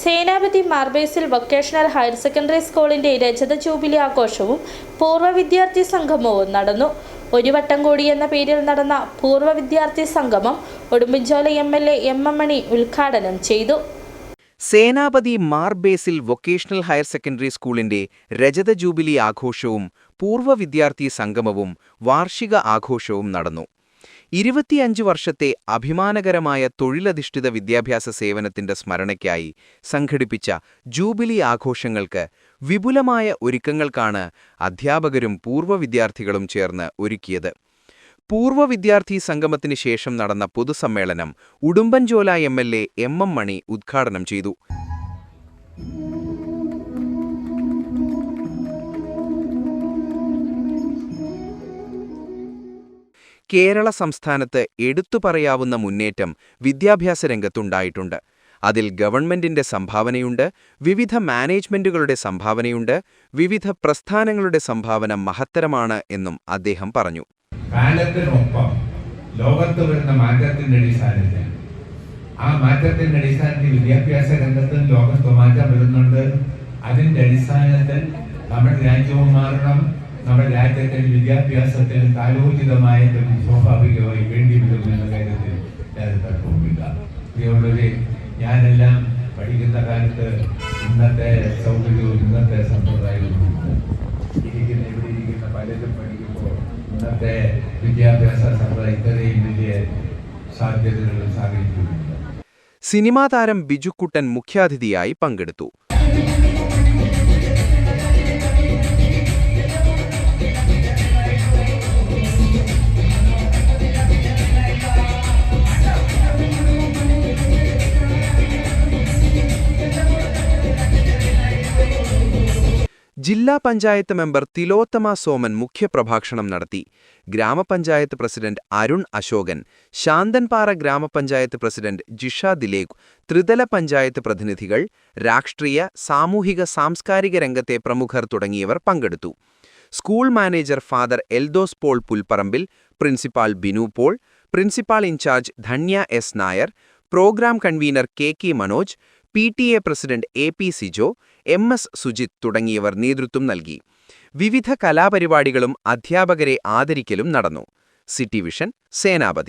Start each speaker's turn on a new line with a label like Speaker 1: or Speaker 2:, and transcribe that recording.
Speaker 1: സേനാപതി Mar Basil vocational higher secondary സ്കൂളിന്റെ രജത jubilee ആഘോഷവും പൂർവ്വ വിദ്യാർത്ഥി സംഗമവും നടന്നു. ഒരു വട്ടം കൂടി എന്ന പേരിൽ നടന്ന പൂർവ്വ വിദ്യാർത്ഥി സംഗമം ഉടുമ്പൻചോല MLA MM മണി ഉദ്ഘാടനം ചെയ്തു.
Speaker 2: സേനാപതി മാർബേസിൽ വൊക്കേഷണൽ ഹയർ സെക്കൻഡറി സ്കൂളിന്റെ രജത ജൂബിലി ആഘോഷവും പൂർവ്വ വിദ്യാർത്ഥി സംഗമവും വാർഷിക ആഘോഷവും നടന്നു. 25 വർഷത്തെ അഭിമാനകരമായ തൊഴിലധിഷ്ഠിത വിദ്യാഭ്യാസ സേവനത്തിന്റെ സ്മരണയ്ക്കായി സംഘടിപ്പിച്ച ജൂബിലി ആഘോഷങ്ങൾക്ക് വിപുലമായ ഒരുക്കങ്ങൾക്കാണ് അധ്യാപകരും പൂർവ്വ വിദ്യാർത്ഥികളും ചേർന്ന് ഒരുക്കിയത്. പൂർവ്വ വിദ്യാർത്ഥി സംഗമത്തിന് ശേഷം നടന്ന പൊതുസമ്മേളനം ഉടുമ്പൻചോല MLA MM മണി ഉദ്ഘാടനം ചെയ്തു. കേരള സംസ്ഥാനത്ത് എടുത്തുപറയാവുന്ന മുന്നേറ്റം വിദ്യാഭ്യാസ രംഗത്തുണ്ടായിട്ടുണ്ട്. അതിൽ ഗവൺമെന്റിന്റെ സംഭാവനയുണ്ട്, വിവിധ മാനേജ്മെന്റുകളുടെ സംഭാവനയുണ്ട്, വിവിധ പ്രസ്ഥാനങ്ങളുടെ സംഭാവന മഹത്തരമാണ് എന്നും അദ്ദേഹം പറഞ്ഞു.
Speaker 3: കാലത്തിനൊപ്പം ലോകത്ത് വരുന്ന മാറ്റത്തിന്റെ അടിസ്ഥാനത്തിൽ വിദ്യാഭ്യാസ രംഗത്തും ലോകത്ത് മാറ്റം വരുന്നുണ്ട്. അതിന്റെ അടിസ്ഥാനത്തിൽ നമ്മുടെ രാജ്യവും മാറണം. നമ്മുടെ രാജ്യത്തിൽ വിദ്യാഭ്യാസത്തിന് കാലോചിതമായ സ്വാഭാവികമായി വേണ്ടി വരും എന്ന കാര്യത്തിൽ തർക്കവുമില്ല. ഇതുകൊണ്ടൊരു ഞാനെല്ലാം പഠിക്കുന്ന കാലത്ത് ഇന്നത്തെ സൗകര്യവും ഇന്നത്തെ സമ്പ്രദായവും ഇവിടെ ഇരിക്കുന്ന പലരും പഠിക്കുമ്പോൾ ഇന്നത്തെ വിദ്യാഭ്യാസ സമ്പ്രദായം ഇത്രയും വലിയ സാധ്യതകളും സാഹചര്യവുമില്ല.
Speaker 2: സിനിമാ താരം ബിജുക്കുട്ടൻ മുഖ്യാതിഥിയായി പങ്കെടുത്തു. ജില്ലാ പഞ്ചായത്ത് മെമ്പർ തിലോത്തമ സോമൻ മുഖ്യപ്രഭാഷണം നടത്തി. ഗ്രാമപഞ്ചായത്ത് പ്രസിഡന്റ് അരുൺ അശോകൻ, ശാന്തൻപാറ ഗ്രാമപഞ്ചായത്ത് പ്രസിഡന്റ് ജിഷ ദിലേഖ്, ത്രിതല പഞ്ചായത്ത് പ്രതിനിധികൾ, രാഷ്ട്രീയ, സാമൂഹിക സാംസ്കാരിക രംഗത്തെ പ്രമുഖർ തുടങ്ങിയവർ പങ്കെടുത്തു. School manager father Eldhose Paul Pulparambil, principal Binu Paul, principal in charge Dhanya S Nair, programme convener KK Manoj, PTA president AP Sijo, MS Sujith തുടങ്ങിയവർ നേതൃത്വം നൽകി. വിവിധ കലാപരിപാടികളും അധ്യാപകരെ ആദരിക്കലും നടന്നു. സിറ്റി വിഷൻ, സേനാപതി.